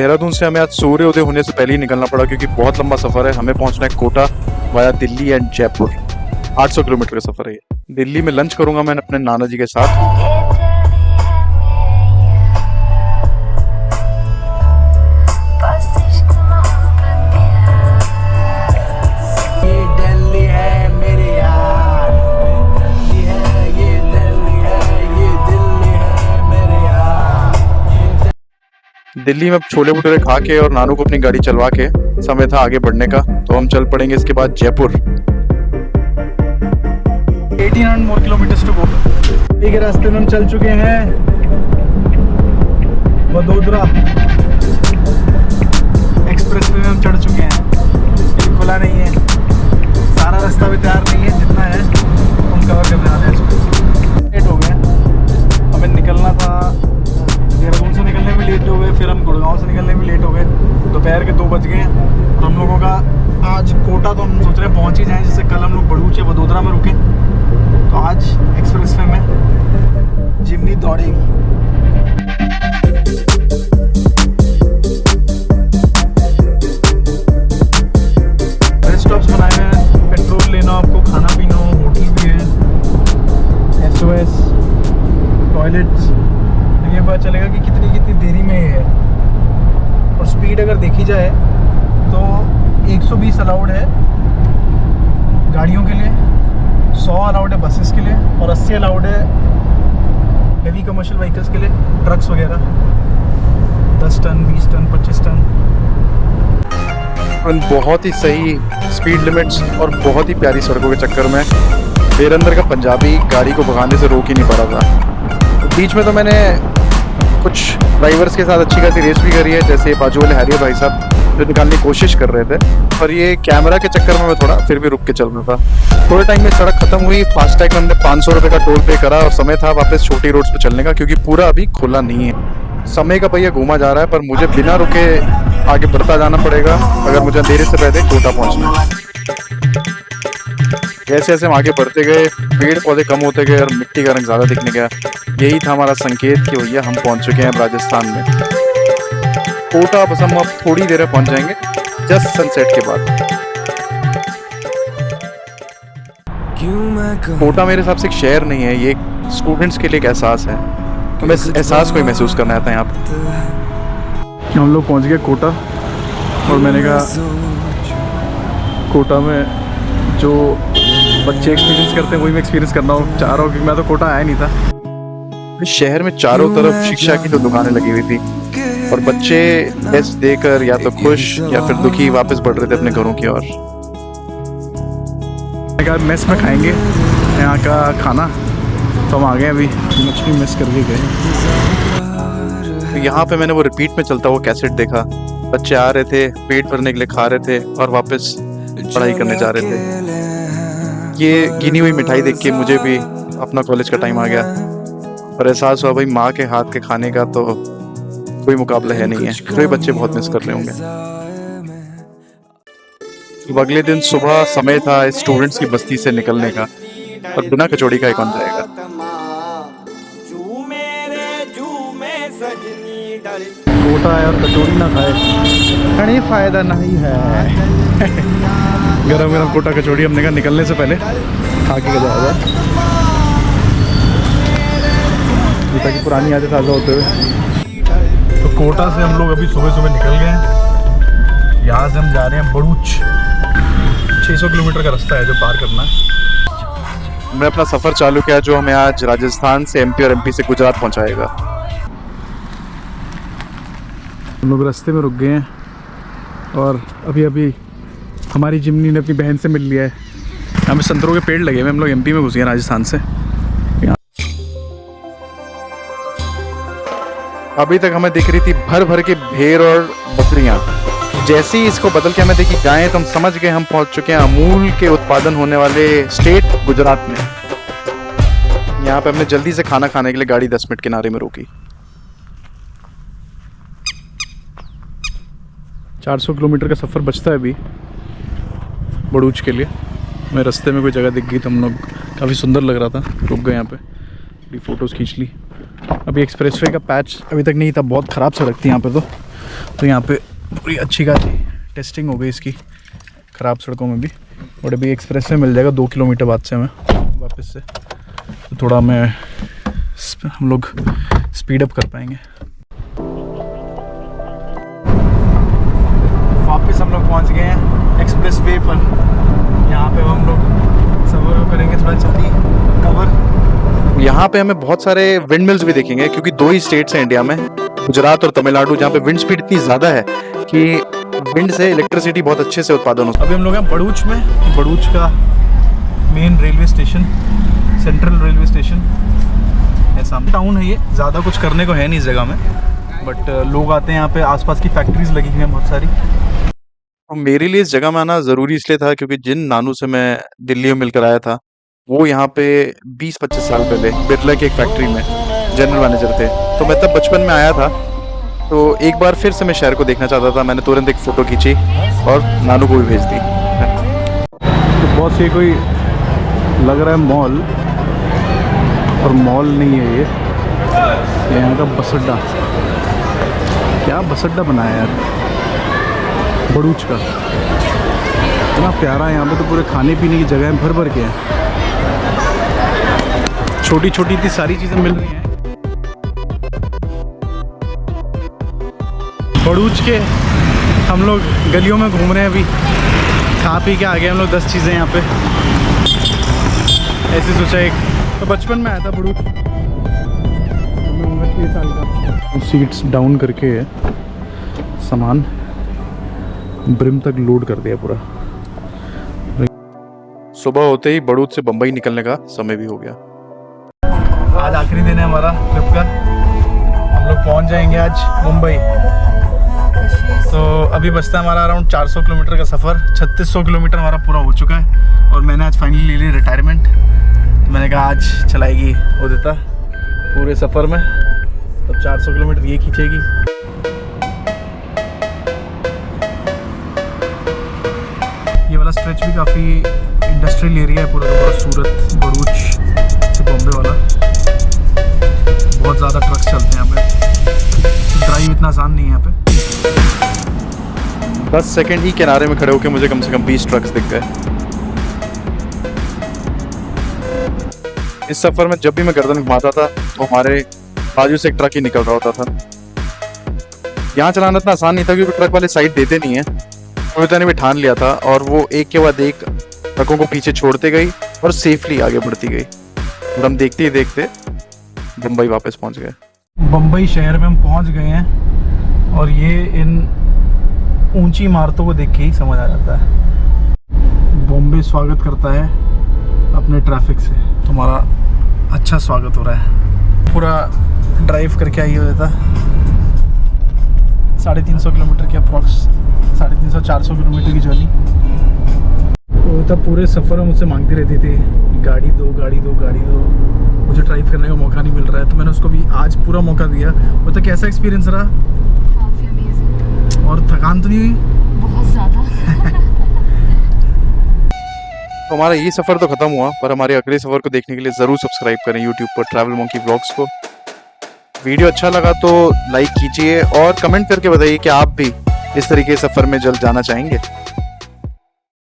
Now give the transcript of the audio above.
देहरादून से हमें आज सूर्योदय होने से पहले ही निकलना पड़ा क्योंकि बहुत लंबा सफ़र है। हमें पहुंचना है Kota via Delhi and Jaipur. 800 kilometre का सफ़र है ये। दिल्ली में लंच करूंगा मैं अपने नाना जी के साथ। दिल्ली में छोले भटूरे खा के और नानू को अपनी गाड़ी चलवा के समय था आगे बढ़ने का, तो हम चल पड़ेंगे इसके बाद Jaipur. 1800 more kilometers to go। एक रास्ते में हम चल चुके हैं वडोदरा एक्सप्रेस वे में हम चढ़ चुके हैं। ये खुला नहीं है, सारा रास्ता भी तैयार नहीं है, जितना है हम कवर करने वाले हैं इसको। लेट हो गए, हमें निकलना था, देहरादून से निकलने में लेट हो गए, फिर हम गुड़गांव से निकलने में लेट हो गए। दोपहर के 2 बज गए और हम लोगों का आज कोटा तो हम सोच रहे हैं पहुँच ही जाएँ, जैसे कल हम लोग भड़ूच या वडोदरा में रुके, तो आज एक्सप्रेस वे में जिमनी दौड़ेंगे। रेस्ट स्टॉप्स बनाए हैं, पेट्रोल लेना, आपको खाना पीना, होटल भी है, SOS, टॉयलेट्स। ये पता चलेगा कि कितनी देरी में ये है। और स्पीड अगर देखी जाए तो 120 अलाउड है गाड़ियों के लिए, 100 अलाउड है बसेस के लिए और 80 अलाउड है हेवी कमर्शियल व्हीकल्स के लिए, ट्रक्स वगैरह 10 टन, 20 टन, 25 टन। बहुत ही सही स्पीड लिमिट्स और बहुत ही प्यारी सड़कों के चक्कर में देरंदर का पंजाबी गाड़ी को भगाने से रोक ही नहीं पा रहा था। बीच में तो मैंने कुछ ड्राइवर्स के साथ अच्छी खासी रेस भी करी है, जैसे बाजू वाले हरिया भाई साहब जो निकालने की कोशिश कर रहे थे, पर ये कैमरा के चक्कर में मैं थोड़ा फिर भी रुक के चल रहा था। थोड़े टाइम में सड़क खत्म हुई, फास्टैग में हमने 500 रुपये का टोल पे करा और समय था वापस छोटी रोड्स पे चलने का, क्योंकि पूरा अभी खुला नहीं है। समय का पहिया घूमा जा रहा है, पर मुझे बिना रुके आगे बढ़ता जाना पड़ेगा अगर मुझे अंधेरे से पहले कोटा पहुँचना है। जैसे जैसे हम आगे बढ़ते गए पेड़ पौधे कम होते गए और मिट्टी का रंग ज़्यादा दिखने गया। यही था हमारा संकेत कि भैया हम पहुंच चुके हैं राजस्थान में। कोटा बस हम अब थोड़ी देर में पहुंच जाएंगे, जस्ट सनसेट के बाद। कोटा मेरे हिसाब से एक शहर नहीं है, ये स्टूडेंट्स के लिए एक एहसास है, तो मैं इस एहसास को ही महसूस करना आता है यहाँ पे। हम लोग पहुँच गए कोटा और मैंने कहा कोटा में जो बच्चे एक्सपीरियंस करते हैं वही मैं एक्सपीरियंस करना चाह रहा हूँ, क्योंकि मैं तो कोटा आया नहीं था। इस शहर में चारों तरफ शिक्षा की तो दुकानें लगी हुई थी और बच्चे टेस्ट देकर या तो खुश या फिर दुखी वापस बढ़ रहे थे अपने घरों की ओर। मेस में खाएंगे यहाँ का खाना, तो हम आ गए अभी मछली मेस करके गए। तो यहाँ पे मैंने वो रिपीट में चलता हुआ कैसेट देखा, बच्चे आ रहे थे पेट भरने के लिए, खा रहे थे और वापस पढ़ाई करने जा रहे थे। ये गिनी हुई मिठाई देख के मुझे भी अपना कॉलेज का टाइम आ गया और एहसास हुआ भाई माँ के हाथ के खाने का तो कोई मुकाबला है नहीं है, जो ये बच्चे बहुत मिस कर रहे होंगे। तो अगले दिन सुबह समय था स्टूडेंट्स की बस्ती से निकलने का और बिना कचौड़ी का कौन जाएगा। कोटा है और कचौड़ी ना खाए कहीं फायदा नहीं है। गरम गरम कोटा कचौड़ी हमने कहा निकलने से पहले खा के जाएगा, ताकि पुरानी यादें ताज़ा होते हुए। तो कोटा से हम लोग अभी सुबह सुबह निकल गए हैं। यहाँ से हम जा रहे हैं भड़ूच। 600 किलोमीटर का रास्ता है जो पार करना है। मैं अपना सफ़र चालू किया जो हमें आज राजस्थान से MP और MP से गुजरात पहुँचाएगा। हम लोग रास्ते में रुक गए हैं और अभी हमारी जिमनी ने अपनी बहन से मिल लिया है। यहाँ पे संतरों के पेड़ लगे हुए, हम लोग MP में घुस गए राजस्थान से। अभी तक हमें दिख रही थी भर भर के भेड़ और बकरियां, जैसे ही इसको बदल के हमें देखी गायें तो हम समझ गए हम पहुंच चुके हैं अमूल के उत्पादन होने वाले स्टेट गुजरात में। यहाँ पे हमने जल्दी से खाना खाने के लिए गाड़ी 10 मिनट किनारे में रोकी। 400 किलोमीटर का सफ़र बचता है अभी भड़ूच के लिए। मैं रास्ते में कोई जगह दिख गई तो हम लोग, काफ़ी सुंदर लग रहा था, रुक गए यहाँ पे, फ़ोटोज़ खींच ली। अभी एक्सप्रेसवे का पैच अभी तक नहीं था, बहुत ख़राब सड़क थी यहाँ पे, तो तो यहाँ पे पूरी अच्छी खासी टेस्टिंग हो गई इसकी ख़राब सड़कों में भी। और अभी एक्सप्रेस में मिल जाएगा 2 किलोमीटर बाद से हमें वापस से, तो थोड़ा हम लोग स्पीड अप कर पाएंगे। वापस हम लोग पहुँच गए हैं एक्सप्रेस वे पर। यहाँ पे हम लोग सफ़र करेंगे थोड़ा जल्दी कवर। यहाँ पे हमें बहुत सारे विंड मिल्स भी देखेंगे, क्योंकि 2 ही स्टेट्स हैं इंडिया में, गुजरात और तमिलनाडु, जहाँ पे विंड स्पीड इतनी ज़्यादा है कि विंड से इलेक्ट्रिसिटी बहुत अच्छे से उत्पादन होता है। अभी हम लोग हैं भरूच में। भरूच का main railway station, central railway station है सामने। टाउन है ये, ज़्यादा कुछ करने को है नहीं इस जगह में, बट लोग आते हैं यहाँ पे। आसपास की फैक्ट्रीज लगी हुई हैं बहुत सारी। तो मेरे लिए इस जगह में आना ज़रूरी इसलिए था क्योंकि जिन नानू से मैं दिल्ली में मिलकर आया था, वो यहाँ पे 20-25 साल पहले बिरला की एक फैक्ट्री में जनरल मैनेजर थे। तो मैं तब बचपन में आया था, तो एक बार फिर से मैं शहर को देखना चाहता था। मैंने तुरंत एक फ़ोटो खींची और नानू को भी भेज दी। तो बहुत से कोई लग रहा है मॉल, और मॉल नहीं है ये यहाँ का बस अड्डा। क्या बस अड्डा बनाया यार भरूच का, इतना प्यारा है। यहाँ पे तो पूरे खाने पीने की जगह भर भर के हैं, छोटी छोटी इतनी सारी चीज़ें मिल रही हैं। भरूच के हम लोग गलियों में घूम रहे हैं अभी, खा पी के आ गए हम लोग 10 चीज़ें यहाँ पे। ऐसे सोचा एक तो बचपन में आया था भरूच, मैं उम्र 6 साल का। सीट्स डाउन करके सामान ब्रिम तक लोड कर दिया पूरा। सुबह होते ही बड़ूद से बम्बई निकलने का समय भी हो गया। आज आखिरी दिन है हमारा ट्रिप का, हम लोग पहुंच जाएंगे आज मुंबई। तो अभी बचता है हमारा अराउंड 400 किलोमीटर का सफ़र। 3600 किलोमीटर हमारा पूरा हो चुका है, और मैंने आज फाइनली ले ली रिटायरमेंट। तो मैंने कहा आज चलाएगी उदिता पूरे सफ़र में, तब 400 किलोमीटर ये खींचेगी। ये वाला स्ट्रेच भी काफ़ी इंडस्ट्रियल एरिया है पूरा का पूरा, सूरत भरूच से बॉम्बे वाला। बहुत ज़्यादा ट्रक्स चलते हैं यहाँ पे, ड्राइव इतना आसान नहीं है यहाँ पे। 10 सेकंड ही किनारे में खड़े होकर मुझे कम से कम 20 ट्रक्स दिख गए। इस सफ़र में जब भी मैं गर्दन घुमाता था तो हमारे बाजू से एक ट्रक ही निकल रहा होता था। यहाँ चलाना इतना आसान नहीं था क्योंकि ट्रक वाले साइड देते नहीं है। रोहिता ने भी ठान लिया था और वो एक के बाद एक ट्रकों को पीछे छोड़ते गई और सेफली आगे बढ़ती गई, और हम देखते ही देखते बम्बई वापस पहुंच गए। बम्बई शहर में हम पहुंच गए हैं, और ये इन ऊंची इमारतों को देख के ही समझ आ जाता है। बॉम्बे स्वागत करता है अपने ट्रैफिक से, तुम्हारा अच्छा स्वागत हो रहा है। पूरा ड्राइव करके आई हो जाता 350 किलोमीटर की अप्रॉक्स, 350-400 किलोमीटर की जर्नी। तो तब पूरे सफ़र में मुझसे मांगती रहती थी गाड़ी दो गाड़ी दो गाड़ी दो, मुझे ड्राइव करने का मौका नहीं मिल रहा है। तो मैंने उसको भी आज पूरा मौका दिया। वो तो कैसा एक्सपीरियंस रहा? काफी अमेजिंग। और थकान तो नहीं हुई? बहुत ज़्यादा। तो हमारा ये सफ़र तो ख़त्म हुआ, पर हमारे अगले सफ़र को देखने के लिए ज़रूर सब्सक्राइब करें यूट्यूब पर ट्रैवल मंकी व्लॉग्स को। वीडियो अच्छा लगा तो लाइक कीजिए और कमेंट करके बताइए कि आप भी इस तरीके के सफ़र में जल्द जाना चाहेंगे।